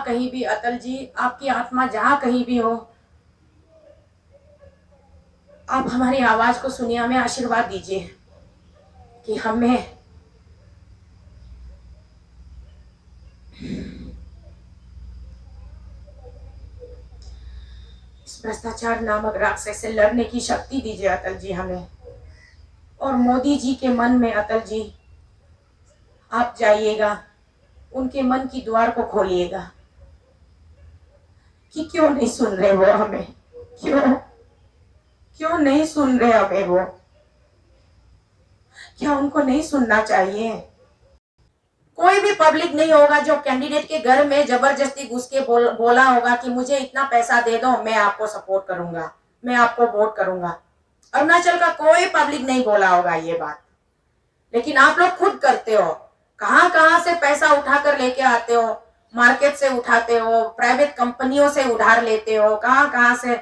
कहीं भी अटल जी, आपकी आत्मा जहां कहीं भी हो, आप हमारी आवाज को सुनिए, हमें आशीर्वाद दीजिए कि हमें इस भ्रष्टाचार नामक राक्षस से लड़ने की शक्ति दीजिए अटल जी हमें। और मोदी जी के मन में अटल जी आप जाइएगा, उनके मन की द्वार को खोलिएगा कि क्यों नहीं सुन रहे वो हमें, क्यों क्यों नहीं सुन रहे हमें वो, क्या उनको नहीं सुनना चाहिए? कोई भी पब्लिक नहीं होगा जो कैंडिडेट के घर में जबरदस्ती घुस के बोला होगा कि मुझे इतना पैसा दे दो, मैं आपको सपोर्ट करूंगा, मैं आपको वोट करूंगा। अरुणाचल का कोई पब्लिक नहीं बोला होगा ये बात, लेकिन आप लोग खुद करते हो। कहां कहां से पैसा उठाकर लेके आते हो, मार्केट से उठाते हो, प्राइवेट कंपनियों से उधार लेते हो, कहां कहां से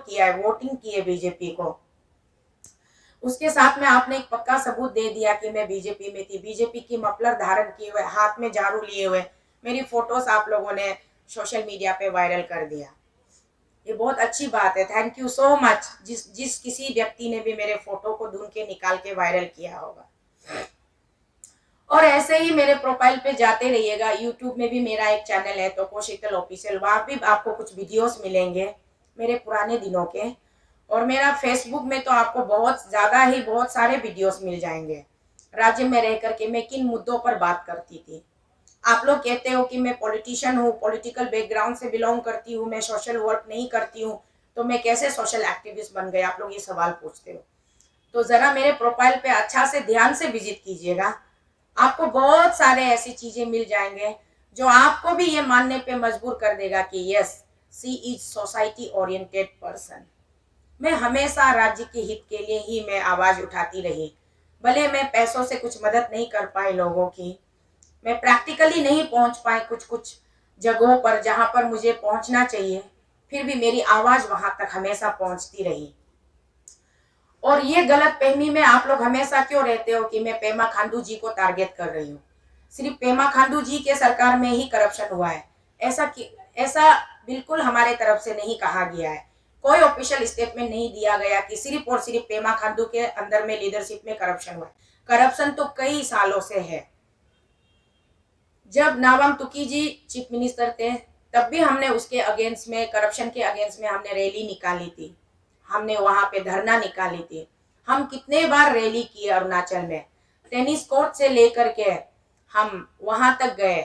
किया है, वोटिंग की है बीजेपी को। उसके साथ में आपने एक पक्का सबूत दे दिया कि मैं बीजेपी में थी, बीजेपी की मफलर धारण किए हुए, हाथ में झाड़ू लिए हुए मेरी फोटोज आप लोगों ने सोशल मीडिया पे वायरल कर दिया। ये बहुत अच्छी बात है, थैंक यू सो मच। जिस किसी व्यक्ति ने भी मेरे फोटो को ढूंढ के निकाल के वायरल किया होगा। और ऐसे ही मेरे प्रोफाइल पे जाते रहिएगा। यूट्यूब में भी मेरा एक चैनल है तो शीतल ऑफिशियल, वहां भी आपको कुछ वीडियोस मिलेंगे मेरे पुराने दिनों के। और मेरा फेसबुक में तो आपको बहुत ज्यादा ही बहुत सारे वीडियोस मिल जाएंगे, राज्य में रह करके मैं किन मुद्दों पर बात करती थी। आप लोग कहते हो कि मैं पॉलिटिशियन हूँ, पॉलिटिकल बैकग्राउंड से बिलोंग करती हूँ, मैं सोशल वर्क नहीं करती हूँ, तो मैं कैसे सोशल एक्टिविस्ट बन गए, आप लोग ये सवाल पूछते हो। तो जरा मेरे प्रोफाइल पे अच्छा से ध्यान से विजिट कीजिएगा, आपको बहुत सारे ऐसी चीजें मिल जाएंगे जो आपको भी ये मानने पे मजबूर कर देगा कि yes, she is society oriented person. मैं हमेशा राज्य के हित के लिए ही मैं आवाज उठाती रही, भले मैं पैसों से कुछ मदद नहीं कर पाई लोगों की, मैं प्रैक्टिकली नहीं पहुंच पाई कुछ कुछ जगहों पर जहां पर मुझे पहुंचना चाहिए, फिर भी मेरी आवाज वहां तक हमेशा पहुंचती रही। और ये गलत फहमी में आप लोग हमेशा क्यों रहते हो कि मैं पेमा खांडू जी को टारगेट कर रही हूँ। सिर्फ पेमा खांडू जी के सरकार में ही करप्शन हुआ है, ऐसा बिल्कुल हमारे तरफ से नहीं कहा गया है। कोई ऑफिशियल स्टेटमेंट नहीं दिया गया कि सिर्फ और सिर्फ पेमा खांडू के अंदर में लीडरशिप में करप्शन हुआ है। करप्शन तो कई सालों से है। जब नाबम तुकी जी चीफ मिनिस्टर थे तब भी हमने उसके अगेंस्ट में, करप्शन के अगेंस्ट में हमने रैली निकाली थी, हमने वहां पे धरना निकाली थी। हम कितने बार रैली किए अरुणाचल में, टेनिस कोर्ट से लेकर के हम वहां तक गए,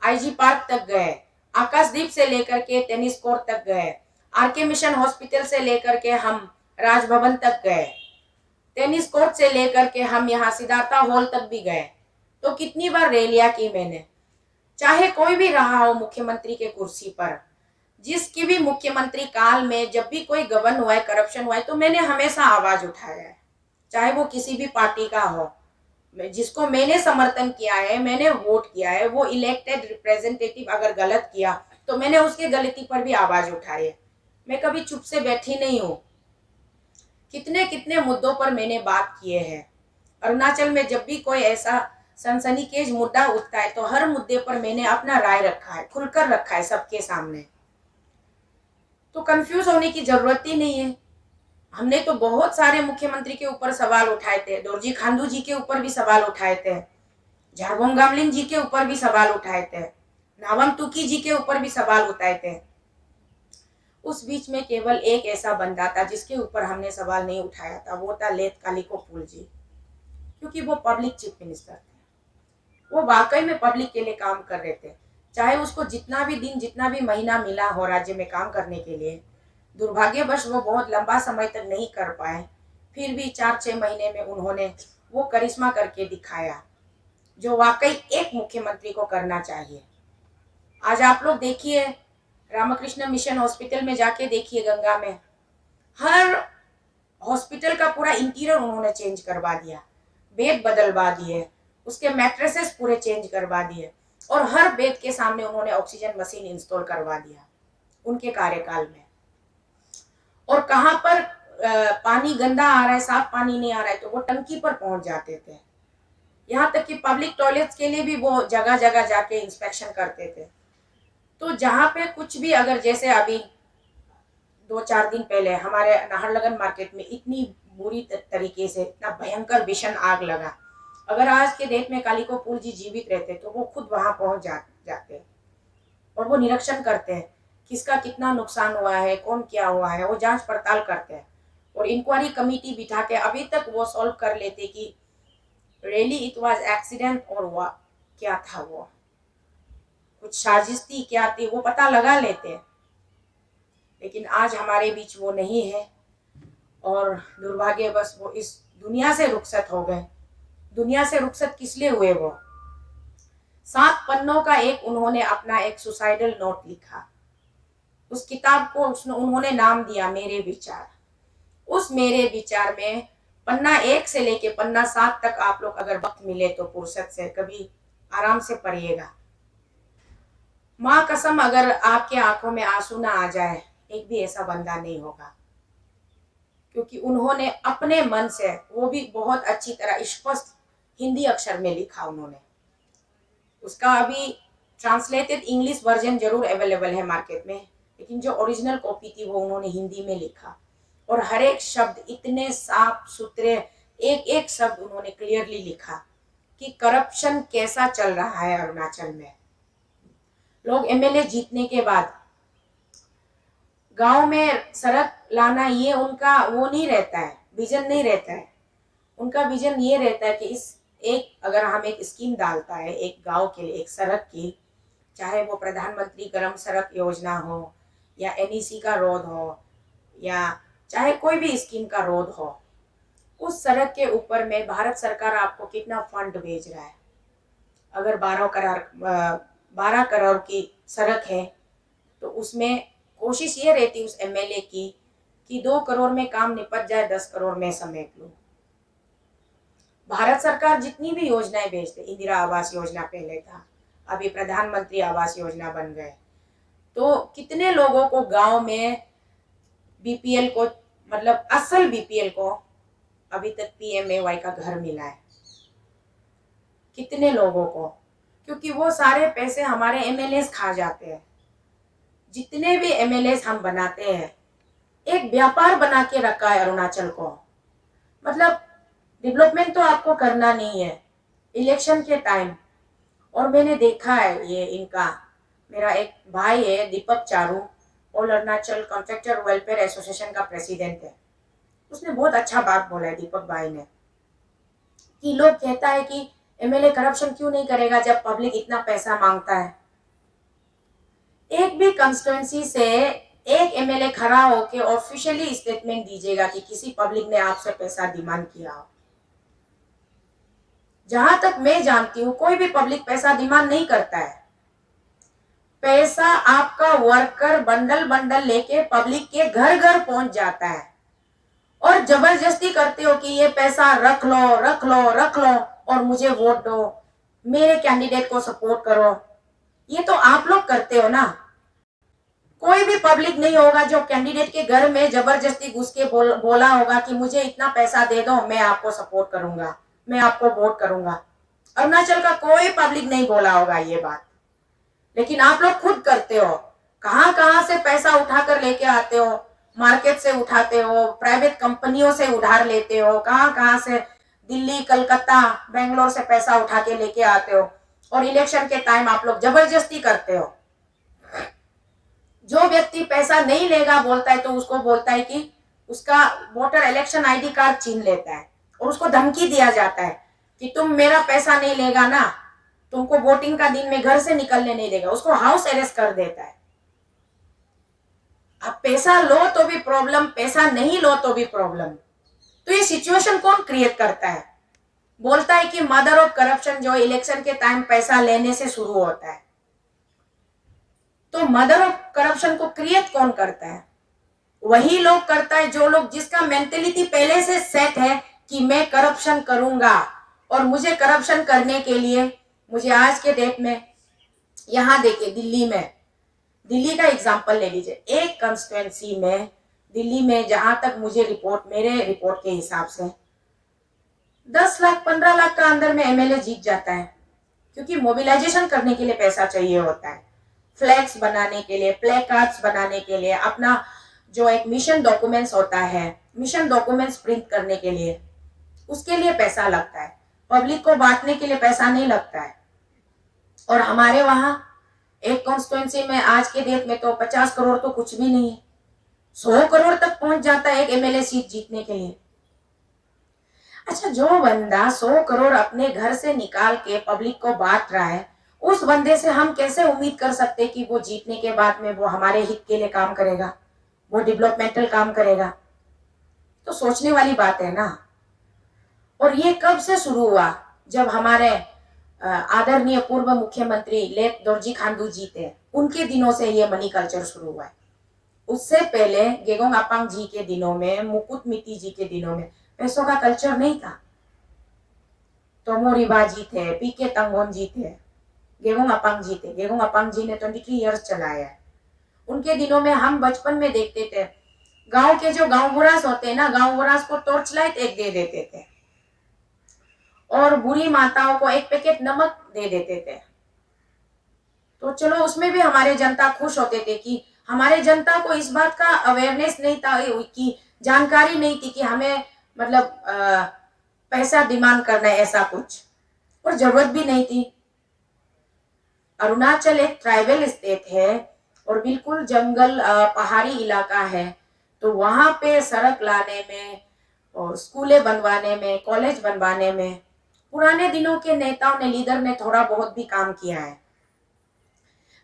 आईजी पार्क तक गए, आकाशदीप से लेकर के टेनिस कोर्ट तक गए, आरके मिशन हॉस्पिटल से लेकर के हम राजभवन तक गए, टेनिस कोर्ट से लेकर के हम यहाँ सिद्धार्था हॉल तक भी गए। तो कितनी बार रैलियां की मैंने, चाहे कोई भी रहा हो मुख्यमंत्री के कुर्सी पर, जिसकी भी मुख्यमंत्री काल में जब भी कोई गबन हुआ है, करप्शन हुआ है, तो मैंने हमेशा आवाज उठाया है, चाहे वो किसी भी पार्टी का हो। जिसको मैंने समर्थन किया है, मैंने वोट किया है, वो इलेक्टेड रिप्रेजेंटेटिव अगर गलत किया तो मैंने उसके गलती पर भी आवाज उठाई है। मैं कभी चुप से बैठी नहीं हूँ, कितने कितने मुद्दों पर मैंने बात किए हैं। अरुणाचल में जब भी कोई ऐसा सनसनीखेज मुद्दा उठता है तो हर मुद्दे पर मैंने अपना राय रखा है, खुलकर रखा है सबके सामने। तो कंफ्यूज होने की जरूरत ही नहीं है। हमने तो बहुत सारे मुख्यमंत्री के ऊपर सवाल उठाए थे, दोरजी खांडू जी के ऊपर भी सवाल उठाए थे, झारबोंग गामलिन जी के ऊपर भी सवाल उठाए थे, नाबम तुकी जी के ऊपर भी सवाल उठाए थे। उस बीच में केवल एक ऐसा बंदा था जिसके ऊपर हमने सवाल नहीं उठाया था, वो था लेत कालिको फूल जी, क्योंकि वो पब्लिक चीफ मिनिस्टर थे, वो वाकई में पब्लिक के लिए काम कर रहे थे। चाहे उसको जितना भी दिन, जितना भी महीना मिला हो राज्य में काम करने के लिए, दुर्भाग्यवश वो बहुत लंबा समय तक नहीं कर पाए, फिर भी 4-6 महीने में उन्होंने वो करिश्मा करके दिखाया जो वाकई एक मुख्यमंत्री को करना चाहिए। आज आप लोग देखिए, रामकृष्ण मिशन हॉस्पिटल में जाके देखिए, गंगा में हर हॉस्पिटल का पूरा इंटीरियर उन्होंने चेंज करवा दिया, बेड बदलवा दिए, उसके मैट्रेसेस पूरे चेंज करवा दिए, और हर बेड के सामने उन्होंने ऑक्सीजन मशीन इंस्टॉल करवा दिया उनके कार्यकाल में। और कहां पर पानी गंदा आ रहा है, साफ पानी नहीं आ रहा है, तो वो टंकी पर पहुंच जाते थे। यहाँ तक कि पब्लिक टॉयलेट्स के लिए भी वो जगह जगह जाके इंस्पेक्शन करते थे। तो जहाँ पे कुछ भी, अगर जैसे अभी 2-4 दिन पहले हमारे नाहरलगन मार्केट में इतनी बुरी तरीके से इतना भयंकर भीषण आग लगा, अगर आज के डेट में कालिकोपुर जी जीवित रहते तो वो खुद वहां पहुंच जाते और वो निरीक्षण करते हैं किसका कितना नुकसान हुआ है, कौन क्या हुआ है, वो जांच पड़ताल करते हैं और इंक्वायरी कमेटी बिठा के अभी तक वो सॉल्व कर लेते कि रियली इट वाज एक्सीडेंट और क्या था, वो कुछ साजिश थी, क्या थी, वो पता लगा लेते। लेकिन आज हमारे बीच वो नहीं है और दुर्भाग्यवश वो इस दुनिया से रुखसत हो गए। दुनिया से रुखसत किस लिए हुए? वो 7 पन्नों का उन्होंने अपना एक सुसाइडल नोट लिखा। उस किताब को उन्होंने नाम दिया मेरे विचार। उस मेरे विचार में पन्ना 1 से लेके पन्ना 7 तक आप लोग अगर वक्त मिले तो फुर्सत से कभी आराम से पढ़िएगा। माँ कसम, अगर आपके आंखों में आंसू ना आ जाए, एक भी ऐसा बंदा नहीं होगा, क्योंकि उन्होंने अपने मन से, वो भी बहुत अच्छी तरह स्पष्ट हिंदी अक्षर में लिखा उन्होंने। उसका अभी ट्रांसलेटेड इंग्लिश वर्जन जरूर अवेलेबल है मार्केट में, लेकिन जो ओरिजिनल कॉपी थी वो उन्होंने हिंदी में लिखा और हर एक शब्द इतने साफ सुथरे, एक एक शब्द उन्होंने क्लियरली लिखा कि करप्शन कैसा चल रहा है अरुणाचल में। लोग एमएलए जीतने के बाद गांव में सड़क लाना, ये उनका वो नहीं रहता है, विजन नहीं रहता है। उनका विजन ये रहता है कि अगर हम एक स्कीम डालता है एक गांव के लिए, एक सड़क की, चाहे वो प्रधानमंत्री ग्राम सड़क योजना हो या एनईसी का रोड हो या चाहे कोई भी स्कीम का रोड हो, उस सड़क के ऊपर में भारत सरकार आपको कितना फंड भेज रहा है। अगर 12 करोड़ की सड़क है तो उसमें कोशिश ये रहती उस एमएलए की कि 2 करोड़ में काम निपट जाए, 10 करोड़ में समेट लूं। भारत सरकार जितनी भी योजनाएं भेजते, इंदिरा आवास योजना पहले था, अभी प्रधानमंत्री आवास योजना बन गए, तो कितने लोगों को गांव में बीपीएल को, मतलब असल बीपीएल को अभी तक पीएमएवाई का घर मिला है? कितने लोगों को? क्योंकि वो सारे पैसे हमारे एमएलए खा जाते हैं। जितने भी एमएलए हम बनाते हैं, एक व्यापार बना के रखा है अरुणाचल को। मतलब डेवलपमेंट तो आपको करना नहीं है इलेक्शन के टाइम। और मैंने देखा है ये इनका, मेरा एक भाई है Deepak Charu, all Arunachal contractor welfare association का प्रेसिडेंट है। उसने बहुत अच्छा बात बोला है दीपक भाई ने, कि लोग कहता है कि एमएलए करप्शन क्यों नहीं करेगा जब पब्लिक इतना पैसा मांगता है। एक भी कंस्टिट्यूएंसी से एक एमएलए खड़ा होके ऑफिशियली स्टेटमेंट दीजिएगा कि किसी पब्लिक ने आपसे पैसा डिमांड किया हो। जहां तक मैं जानती हूँ कोई भी पब्लिक पैसा डिमांड नहीं करता है। पैसा आपका वर्कर बंडल बंडल लेके पब्लिक के घर घर पहुंच जाता है और जबरदस्ती करते हो कि ये पैसा रख लो रख लो रख लो और मुझे वोट दो, मेरे कैंडिडेट को सपोर्ट करो। ये तो आप लोग करते हो ना। कोई भी पब्लिक नहीं होगा जो कैंडिडेट के घर में जबरदस्ती घुस के बोला होगा कि मुझे इतना पैसा दे दो, मैं आपको सपोर्ट करूंगा, मैं आपको वोट करूंगा। अरुणाचल का कोई पब्लिक नहीं बोला होगा ये बात, लेकिन आप लोग खुद करते हो। कहां कहां से पैसा उठाकर लेके आते हो, मार्केट से उठाते हो, प्राइवेट कंपनियों से उधार लेते हो, कहां कहां से दिल्ली कलकत्ता बेंगलोर से पैसा उठा के लेके आते हो और इलेक्शन के टाइम आप लोग जबरदस्ती करते हो। जो व्यक्ति पैसा नहीं लेगा बोलता है तो उसको बोलता है कि उसका वोटर इलेक्शन आईडी कार्ड छीन लेता है और उसको धमकी दिया जाता है कि तुम मेरा पैसा नहीं लेगा ना, तुमको वोटिंग का दिन में घर से निकलने नहीं देगा। उसको हाउस अरेस्ट कर देता है। अब पैसा लो तो भी प्रॉब्लम, पैसा नहीं लो तो भी प्रॉब्लम। तो ये सिचुएशन कौन क्रिएट करता है? बोलता है कि मदर ऑफ करप्शन जो इलेक्शन के टाइम पैसा लेने से शुरू होता है। तो मदर ऑफ करप्शन को क्रिएट कौन करता है? वही लोग करता है जो लोग, जिसका मेंटेलिटी पहले से सेट है कि मैं करप्शन करूंगा और मुझे करप्शन करने के लिए मुझे आज के डेट में, यहां देखिए दिल्ली में, दिल्ली का एग्जांपल ले लीजिए। एक कंस्टिट्यूएंसी में दिल्ली में जहां तक मुझे मेरे रिपोर्ट के हिसाब से 10 लाख 15 लाख का अंदर में एमएलए जीत जाता है, क्योंकि मोबिलाइजेशन करने के लिए पैसा चाहिए होता है, फ्लैग्स बनाने के लिए, प्ले कार्ड्स बनाने के लिए, अपना जो एक मिशन डॉक्यूमेंट्स होता है, मिशन डॉक्यूमेंट्स प्रिंट करने के लिए, उसके लिए पैसा लगता है। पब्लिक को बांटने के लिए पैसा नहीं लगता है। और हमारे वहां एक कॉन्स्टिट्यूएंसी में आज के डेट में तो 50 करोड़ तो कुछ भी नहीं है, 100 करोड़ तक पहुंच जाता है एक एमएलए सीट जीतने के लिए। अच्छा, जो बंदा 100 करोड़ अपने घर से निकाल के पब्लिक को बांट रहा है, उस बंदे से हम कैसे उम्मीद कर सकते कि वो जीतने के बाद में वो हमारे हित के लिए काम करेगा, वो डेवलपमेंटल काम करेगा? तो सोचने वाली बात है ना। और ये कब से शुरू हुआ? जब हमारे आदरणीय पूर्व मुख्यमंत्री लेट दोरजी खांडू जी थे, उनके दिनों से ये मनी कल्चर शुरू हुआ है। उससे पहले गेगोंग अपांग जी के दिनों में, मुकुट मिती जी के दिनों में पैसों का कल्चर नहीं था। तोमो रिबा जी थे, पीके तंगोन जी थे, गेगोंग अपांग जी थे। गेगोंग अपांग जी ने 23 इयर्स चलाया है। उनके दिनों में हम बचपन में देखते थे, गांव के जो गांव बुरास होते हैं ना, गांव बुरास को टॉर्च लाइट एक दे देते थे और बुरी माताओं को एक पैकेट नमक दे देते थे। तो चलो, उसमें भी हमारे जनता खुश होते थे कि हमारे जनता को इस बात का अवेयरनेस नहीं था, कि जानकारी नहीं थी कि हमें मतलब पैसा डिमांड करना है, ऐसा कुछ, और जरूरत भी नहीं थी। अरुणाचल एक ट्राइबल स्टेट है और बिल्कुल जंगल पहाड़ी इलाका है, तो वहां पे सड़क लाने में और स्कूलें बनवाने में, कॉलेज बनवाने में पुराने दिनों के नेताओं ने, लीडर ने थोड़ा बहुत भी काम किया है।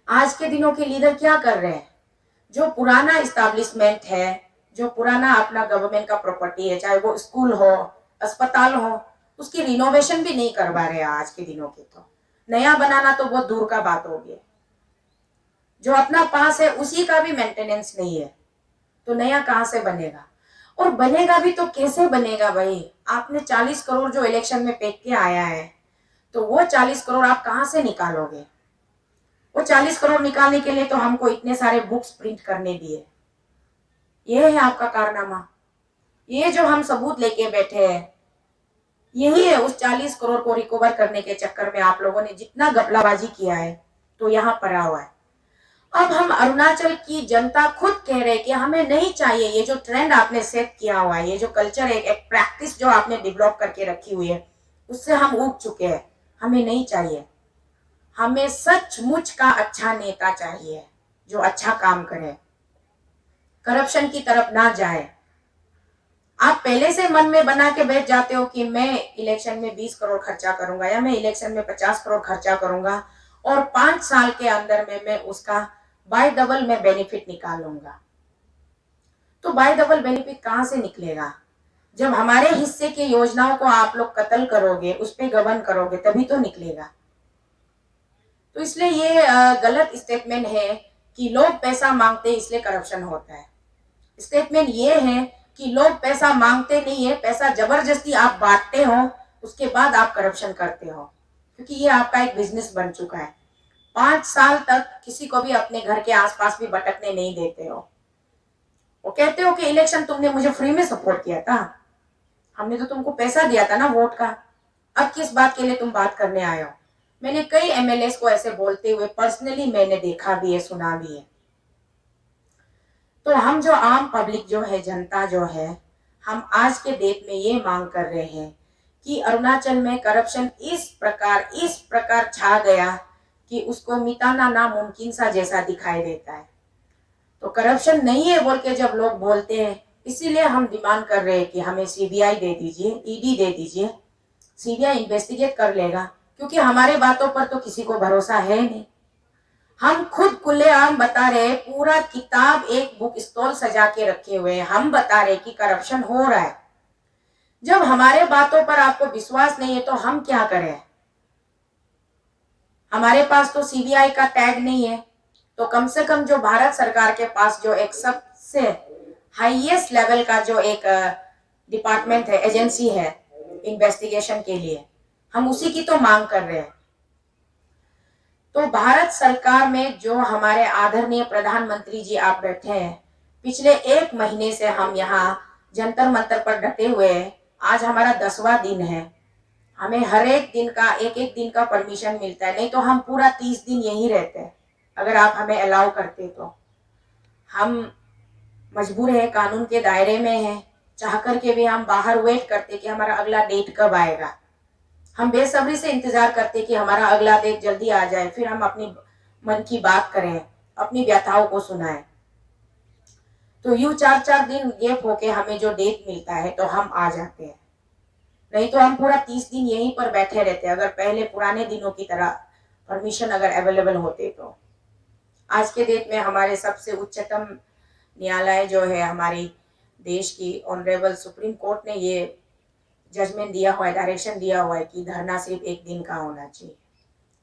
आज के दिनों के लीडर क्या कर रहे हैं? जो पुराना इस्टेब्लिशमेंट है, जो पुराना अपना गवर्नमेंट का प्रॉपर्टी है, चाहे वो स्कूल हो, अस्पताल हो, उसकी रिनोवेशन भी नहीं करवा रहे आज के दिनों के। तो नया बनाना तो बहुत दूर का बात हो गया। जो अपना पास है उसी का भी मेंटेनेंस नहीं है, तो नया कहां से बनेगा? और बनेगा भी तो कैसे बनेगा भाई? आपने 40 करोड़ जो इलेक्शन में फेंक के आया है, तो वो 40 करोड़ आप कहां से निकालोगे? वो 40 करोड़ निकालने के लिए तो हमको इतने सारे बुक्स प्रिंट करने दिए। ये है आपका कारनामा। ये जो हम सबूत लेके बैठे हैं, यही है उस 40 करोड़ को रिकवर करने के चक्कर में आप लोगों ने जितना घपलाबाजी किया है, तो यहाँ पड़ा हुआ है। अब हम अरुणाचल की जनता खुद कह रहे हैं कि हमें नहीं चाहिए ये जो ट्रेंड आपने सेट किया हुआ है, ये जो कल्चर, एक प्रैक्टिस जो आपने डेवलप करके रखी हुई है, उससे हम ऊब चुके हैं। हमें नहीं चाहिए। हमें सचमुच का अच्छा नेता चाहिए जो अच्छा काम करे, करप्शन की तरफ ना जाए। आप पहले से मन में बना के बैठ जाते हो कि मैं इलेक्शन में 20 करोड़ खर्चा करूंगा या मैं इलेक्शन में 50 करोड़ खर्चा करूंगा और 5 साल के अंदर में मैं उसका बाय डबल में बेनिफिट निकाल लूंगा। तो बाय डबल बेनिफिट कहां से निकलेगा? जब हमारे हिस्से की योजनाओं को आप लोग कत्ल करोगे, उस पर गबन करोगे, तभी तो निकलेगा। तो इसलिए ये गलत स्टेटमेंट है कि लोग पैसा मांगते इसलिए करप्शन होता है। स्टेटमेंट ये है कि लोग पैसा मांगते नहीं है, पैसा जबरदस्ती आप बांटते हो, उसके बाद आप करप्शन करते हो, क्योंकि ये आपका एक बिजनेस बन चुका है। 5 साल तक किसी को भी अपने घर के आसपास भी भटकने नहीं देते हो। वो कहते हो कि इलेक्शन तुमने मुझे फ्री में सपोर्ट किया था, हमने तो तुमको पैसा दिया था ना वोट का, अब किस बात के लिए तुम बात करने आए हो? मैंने कई एमएलए को ऐसे बोलते हुए पर्सनली मैंने देखा भी है, सुना भी है। तो हम जो आम पब्लिक जो है, जनता जो है, हम आज के डेट में ये मांग कर रहे हैं कि अरुणाचल में करप्शन इस प्रकार छा गया कि उसको मिटाना नामुमकिन सा जैसा दिखाई देता है। तो करप्शन नहीं है बोल के जब लोग बोलते हैं, इसीलिए हम डिमांड कर रहे हैं कि हमें सीबीआई दे दीजिए, ईडी दे दीजिए। सीबीआई इन्वेस्टिगेट कर लेगा, क्योंकि हमारे बातों पर तो किसी को भरोसा है नहीं। हम खुद खुलेआम बता रहे, पूरा किताब एक बुक स्टॉल सजा के रखे हुए हैं, हम बता रहे कि करप्शन हो रहा है। जब हमारे बातों पर आपको विश्वास नहीं है तो हम क्या करें? हमारे पास तो सीबीआई का टैग नहीं है, तो कम से कम जो भारत सरकार के पास जो एक सबसे हाईएस्ट लेवल का जो एक डिपार्टमेंट है, एजेंसी है इन्वेस्टिगेशन के लिए, हम उसी की तो मांग कर रहे हैं। तो भारत सरकार में जो हमारे आदरणीय प्रधानमंत्री जी आप बैठे हैं, पिछले 1 महीने से हम यहाँ जंतर मंतर पर डटे हुए हैं। आज हमारा 10वां दिन है। हमें हर एक दिन का एक एक दिन का परमिशन मिलता है, नहीं तो हम पूरा 30 दिन यहीं रहते हैं अगर आप हमें अलाउ करते तो। हम मजबूर है, कानून के दायरे में है, चाह करके भी हम बाहर वेट करते कि हमारा अगला डेट कब आएगा। हम बेसब्री से इंतजार करते कि हमारा अगला डेट जल्दी आ जाए, फिर हम अपनी मन की बात करें, अपनी व्यथाओं को सुनाएं। तो यूं 4-4 दिन गैप होके हमें जो डेट मिलता है तो हम आ जाते हैं, नहीं तो हम पूरा 30 दिन यहीं पर बैठे रहते हैं अगर पहले पुराने दिनों की तरह परमिशन अगर अवेलेबल होते तो। आज के डेट में हमारे सबसे उच्चतम न्यायालय जो है हमारी देश की ऑनरेबल सुप्रीम कोर्ट ने ये जजमेंट दिया हुआ है, डायरेक्शन दिया हुआ है कि धरना सिर्फ 1 दिन का होना चाहिए।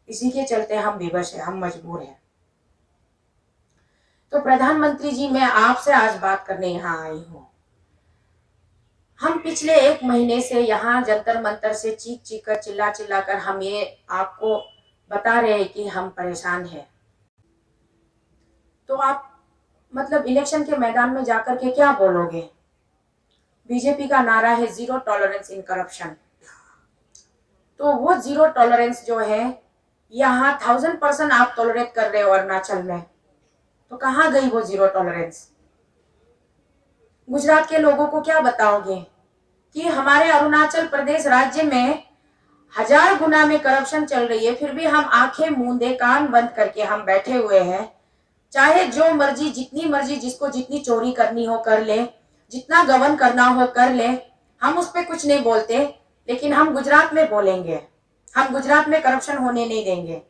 इसी के चलते हम विवश हैं, हम मजबूर हैं। तो प्रधानमंत्री जी, मैं आपसे आज बात करने यहाँ आई हूँ। हम पिछले 1 महीने से यहाँ जंतर मंतर से चीख चीख कर चिल्ला चिल्ला कर हम ये आपको बता रहे हैं कि हम परेशान हैं। तो आप मतलब इलेक्शन के मैदान में जाकर के क्या बोलोगे? बीजेपी का नारा है जीरो टॉलरेंस इन करप्शन। तो वो जीरो टॉलरेंस जो है यहाँ 1000% आप टॉलरेट कर रहे हो अरुणाचल में, तो कहाँ गई वो जीरो टॉलरेंस? गुजरात के लोगों को क्या बताओगे कि हमारे अरुणाचल प्रदेश राज्य में 1000 गुना में करप्शन चल रही है, फिर भी हम आंखें मूंदे कान बंद करके हम बैठे हुए हैं। चाहे जो मर्जी, जितनी मर्जी, जिसको जितनी चोरी करनी हो कर ले, जितना गबन करना हो कर ले, हम उस पर कुछ नहीं बोलते। लेकिन हम गुजरात में बोलेंगे, हम गुजरात में करप्शन होने नहीं देंगे।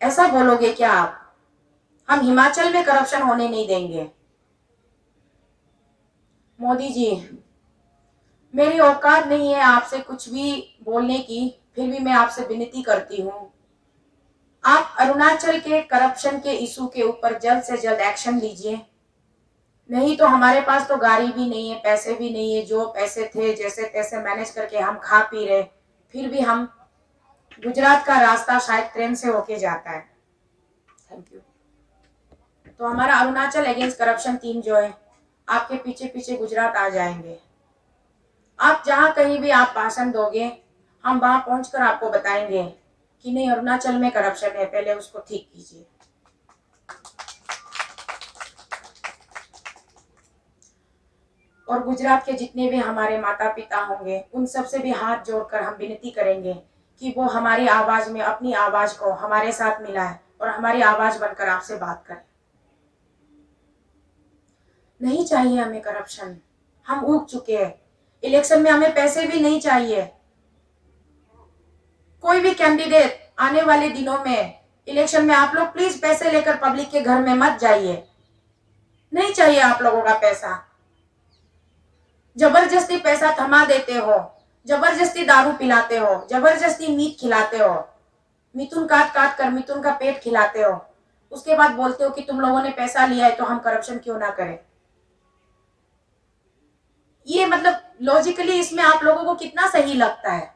ऐसा बोलोगे क्या आप? हम हिमाचल में करप्शन होने नहीं देंगे। मोदी जी, मेरी औकात नहीं है आपसे कुछ भी बोलने की, फिर भी मैं आपसे विनती करती हूँ, आप अरुणाचल के करप्शन के इशू के ऊपर जल्द से जल्द एक्शन लीजिए। नहीं तो हमारे पास तो गाड़ी भी नहीं है, पैसे भी नहीं है, जो पैसे थे जैसे तैसे मैनेज करके हम खा पी रहे, फिर भी हम गुजरात का रास्ता शायद ट्रेन से होके जाता है। Thank you. तो हमारा अरुणाचल अगेंस्ट करप्शन टीम जो है आपके पीछे पीछे गुजरात आ जाएंगे। आप जहां कहीं भी आप भाषण दोगे, हम वहां पहुंचकर आपको बताएंगे कि नहीं, अरुणाचल में करप्शन है, पहले उसको ठीक कीजिए। और गुजरात के जितने भी हमारे माता पिता होंगे उन सबसे भी हाथ जोड़कर हम विनती करेंगे कि वो हमारी आवाज में अपनी आवाज को हमारे साथ मिलाए और हमारी आवाज बनकर आपसे बात करें। नहीं चाहिए हमें करप्शन, हम ऊब चुके हैं। इलेक्शन में हमें पैसे भी नहीं चाहिए। कोई भी कैंडिडेट आने वाले दिनों में इलेक्शन में आप लोग प्लीज पैसे लेकर पब्लिक के घर में मत जाइए। नहीं चाहिए आप लोगों का पैसा। जबरदस्ती पैसा थमा देते हो, जबरदस्ती दारू पिलाते हो, जबरदस्ती मीट खिलाते हो, मिथुन काट काट कर मिथुन का पेट खिलाते हो, उसके बाद बोलते हो कि तुम लोगों ने पैसा लिया है तो हम करप्शन क्यों ना करें। ये मतलब लॉजिकली इसमें आप लोगों को कितना सही लगता है?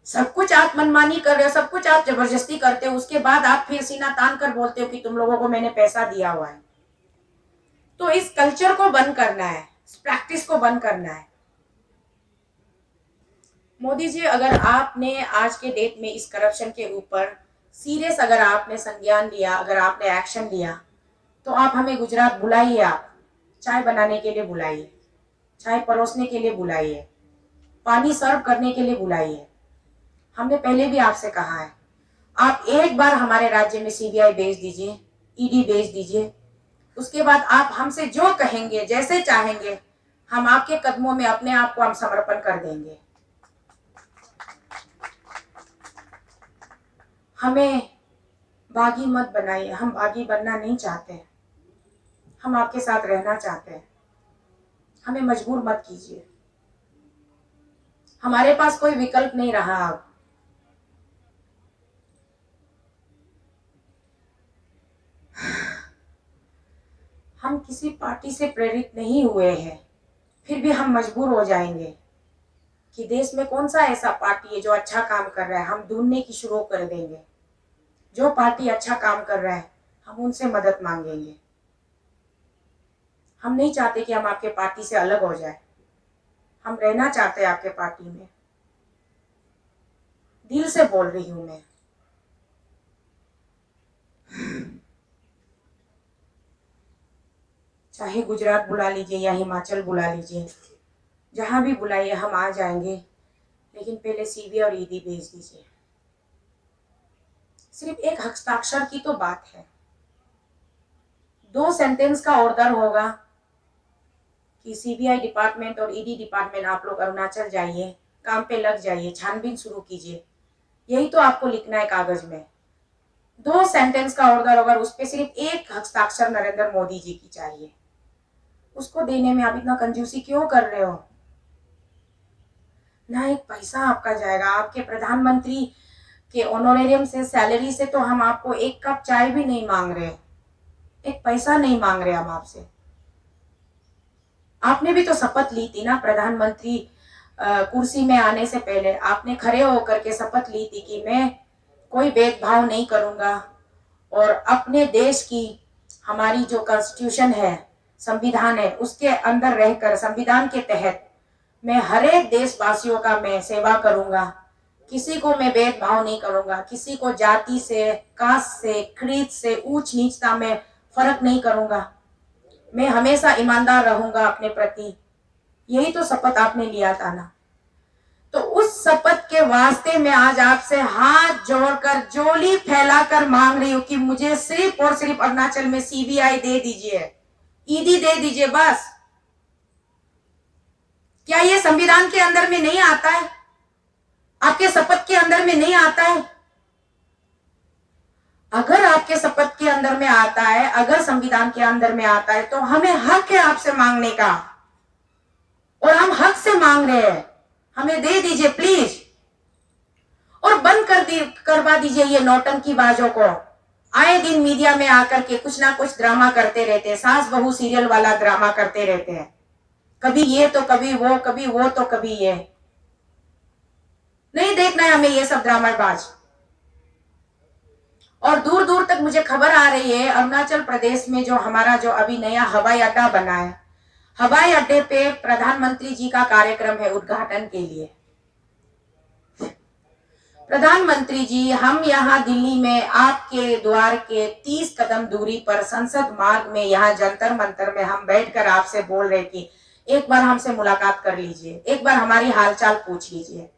सब कुछ आप मनमानी कर रहे हो, सब कुछ आप जबरदस्ती करते हो, उसके बाद आप फिर सीना तान कर बोलते हो कि तुम लोगों को मैंने पैसा दिया हुआ है। तो इस कल्चर को बंद करना है, इस प्रैक्टिस को बंद करना है। मोदी जी, अगर आपने आज के डेट में इस करप्शन के ऊपर सीरियस अगर आपने संज्ञान लिया, अगर आपने एक्शन लिया, तो आप हमें गुजरात बुलाइए। आप चाय बनाने के लिए बुलाइए, चाय परोसने के लिए बुलाइए, पानी सर्व करने के लिए बुलाइए। हमने पहले भी आपसे कहा है, आप एक बार हमारे राज्य में सीबीआई भेज दीजिए, ईडी भेज दीजिए, उसके बाद आप हमसे जो कहेंगे, जैसे चाहेंगे, हम आपके कदमों में अपने आप को हम समर्पण कर देंगे। हमें बागी मत बनाइए, हम बागी बनना नहीं चाहते, हम आपके साथ रहना चाहते हैं। हमें मजबूर मत कीजिए, हमारे पास कोई विकल्प नहीं रहा अब। हम किसी पार्टी से प्रेरित नहीं हुए हैं, फिर भी हम मजबूर हो जाएंगे कि देश में कौन सा ऐसा पार्टी है जो अच्छा काम कर रहा है, हम ढूंढने की शुरू कर देंगे। जो पार्टी अच्छा काम कर रहा है हम उनसे मदद मांगेंगे। हम नहीं चाहते कि हम आपके पार्टी से अलग हो जाए, हम रहना चाहते हैं आपके पार्टी में। दिल से बोल रही हूं मैं। चाहे गुजरात बुला लीजिए या हिमाचल बुला लीजिए, जहां भी बुलाइए हम आ जाएंगे, लेकिन पहले सीबी और ईडी भेज दीजिए। सिर्फ एक हस्ताक्षर की तो बात है, 2 सेंटेंस का ऑर्डर होगा कि सीबीआई डिपार्टमेंट और ईडी डिपार्टमेंट आप लोग अरुणाचल जाइए, काम पे लग जाइए, छानबीन शुरू कीजिए। यही तो आपको लिखना है कागज में। 2 सेंटेंस का ऑर्डर होगा, उस पर सिर्फ एक हस्ताक्षर नरेंद्र मोदी जी की चाहिए। उसको देने में आप इतना कंजूसी क्यों कर रहे हो? ना एक पैसा आपका जाएगा। आपके प्रधानमंत्री के ऑनोरेरियम से, सैलरी से तो हम आपको एक कप चाय भी नहीं मांग रहे, एक पैसा नहीं मांग रहे हम आपसे। आपने भी तो शपथ ली थी ना, प्रधानमंत्री कुर्सी में आने से पहले आपने खड़े होकर के शपथ ली थी कि मैं कोई भेदभाव नहीं करूंगा और अपने देश की, हमारी जो कॉन्स्टिट्यूशन है, संविधान है, उसके अंदर रहकर, संविधान के तहत मैं हर एक देशवासियों का मैं सेवा करूंगा, किसी को मैं भेदभाव नहीं करूंगा, किसी को जाति से, कास्ट से, क्रीड से, ऊंच नीचता में फर्क नहीं करूंगा, मैं हमेशा ईमानदार रहूंगा अपने प्रति। यही तो शपथ आपने लिया था ना। तो उस शपथ के वास्ते मैं आज आपसे हाथ जोड़कर, जोली फैलाकर मांग रही हूं कि मुझे सिर्फ और सिर्फ अरुणाचल में सीबीआई दे दीजिए, ईडी दे दीजिए बस। क्या ये संविधान के अंदर में नहीं आता है? आपके शपथ के अंदर में नहीं आता है? अगर आपके शपथ के अंदर में आता है, अगर संविधान के अंदर में आता है, तो हमें हक है आपसे मांगने का, और हम हक से मांग रहे हैं, हमें दे दीजिए प्लीज। और बंद करवा दीजिए ये नौटंकी बाजों को। आए दिन मीडिया में आकर के कुछ ना कुछ ड्रामा करते रहते हैं, सास बहू सीरियल वाला ड्रामा करते रहते हैं, कभी ये तो कभी वो, कभी वो तो कभी ये। नहीं देखना है हमें ये सब ड्रामाबाज। और दूर दूर तक मुझे खबर आ रही है, अरुणाचल प्रदेश में जो हमारा जो अभी नया हवाई अड्डा बना है, हवाई अड्डे पे प्रधानमंत्री जी का कार्यक्रम है उद्घाटन के लिए। प्रधानमंत्री जी, हम यहाँ दिल्ली में आपके द्वार के 30 कदम दूरी पर संसद मार्ग में, यहाँ जंतर मंतर में हम बैठकर आपसे बोल रहे कि एक बार हमसे मुलाकात कर लीजिए, एक बार हमारी हालचाल पूछ लीजिए।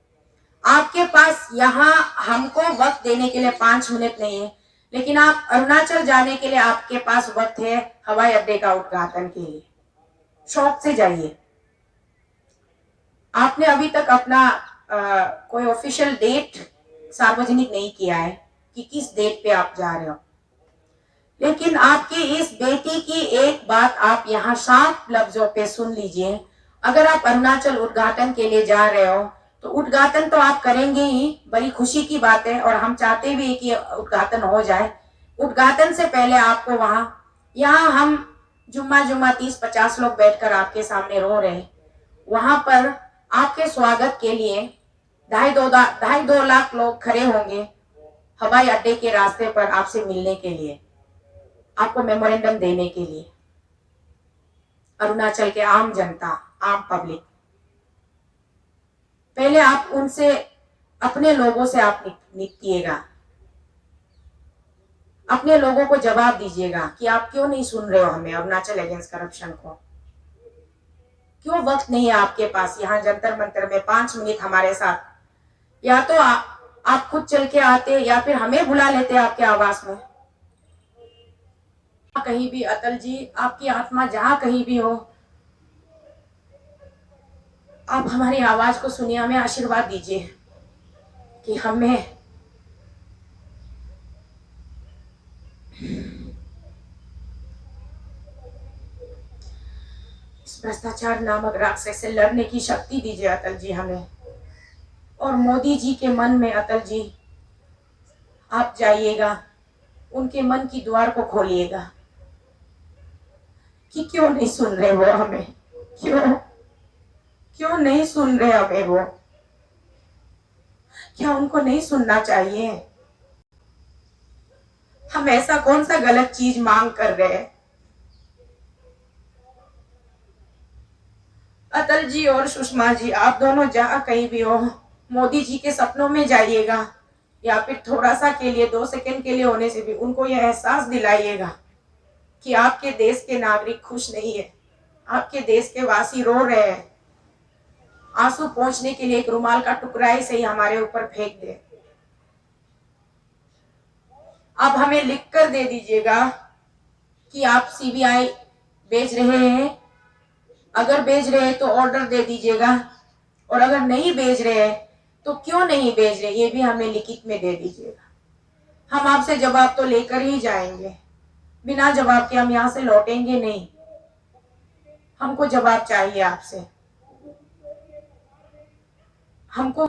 आपके पास यहाँ हमको वक्त देने के लिए 5 मिनट नहीं है, लेकिन आप अरुणाचल जाने के लिए आपके पास वक्त है हवाई अड्डे का उद्घाटन के लिए। शौक से जाइए। आपने अभी तक अपना कोई ऑफिशियल डेट सार्वजनिक नहीं किया है कि किस डेट पे आप जा रहे हो, लेकिन आपकी इस बेटी की एक बात आप यहाँ साफ लफ्जों पे सुन लीजिए। अगर आप अरुणाचल उद्घाटन के लिए जा रहे हो तो उद्घाटन तो आप करेंगे ही, बड़ी खुशी की बात है, और हम चाहते भी कि उद्घाटन हो जाए। उद्घाटन से पहले आपको वहां, यहाँ हम जुम्मा 30-50 लोग बैठकर आपके सामने रो रहे हैं, वहां पर आपके स्वागत के लिए 2.5 लाख लोग खड़े होंगे हवाई अड्डे के रास्ते पर आपसे मिलने के लिए, आपको मेमोरेंडम देने के लिए। अरुणाचल के आम जनता, आम पब्लिक, पहले आप उनसे, अपने लोगों से आप निपटिएगा, अपने लोगों को जवाब दीजिएगा कि आप क्यों नहीं सुन रहे हो हमें, अरुणाचल अगेंस्ट करप्शन को। क्यों वक्त नहीं है आपके पास यहाँ जंतर मंतर में 5 मिनट हमारे साथ? या तो आप खुद चल के आते, या फिर हमें बुला लेते आपके आवास में। कहीं भी अटल जी, आपकी आत्मा जहां कहीं भी हो, आप हमारी आवाज को सुनिए, हमें आशीर्वाद दीजिए कि हमें इस भ्रष्टाचार नामक राक्षस से लड़ने की शक्ति दीजिए अटल जी हमें। और मोदी जी के मन में अटल जी आप जाइएगा, उनके मन की द्वार को खोलिएगा कि क्यों नहीं सुन रहे वो हमें, क्यों नहीं सुन रहे हमें वो? क्या उनको नहीं सुनना चाहिए? हम ऐसा कौन सा गलत चीज मांग कर रहे हैं? अटल जी और सुषमा जी, आप दोनों जहाँ कहीं भी हो, मोदी जी के सपनों में जाइएगा, या फिर थोड़ा सा के लिए 2 सेकंड के लिए होने से भी उनको यह एहसास दिलाइएगा कि आपके देश के नागरिक खुश नहीं है, आपके देश के वासी रो रहे हैं। आंसू पोंछने के लिए एक रुमाल का टुकड़ा ही सही हमारे ऊपर फेंक दे। आप हमें लिख कर दे दीजिएगा कि आप सीबीआई भेज रहे हैं। अगर भेज रहे हैं तो ऑर्डर दे दीजिएगा, और अगर नहीं भेज रहे हैं तो क्यों नहीं भेज रहे, ये भी हमें लिखित में दे दीजिएगा। हम आपसे जवाब तो लेकर ही जाएंगे, बिना जवाब के हम यहाँ से लौटेंगे नहीं। हमको जवाब चाहिए आपसे, हमको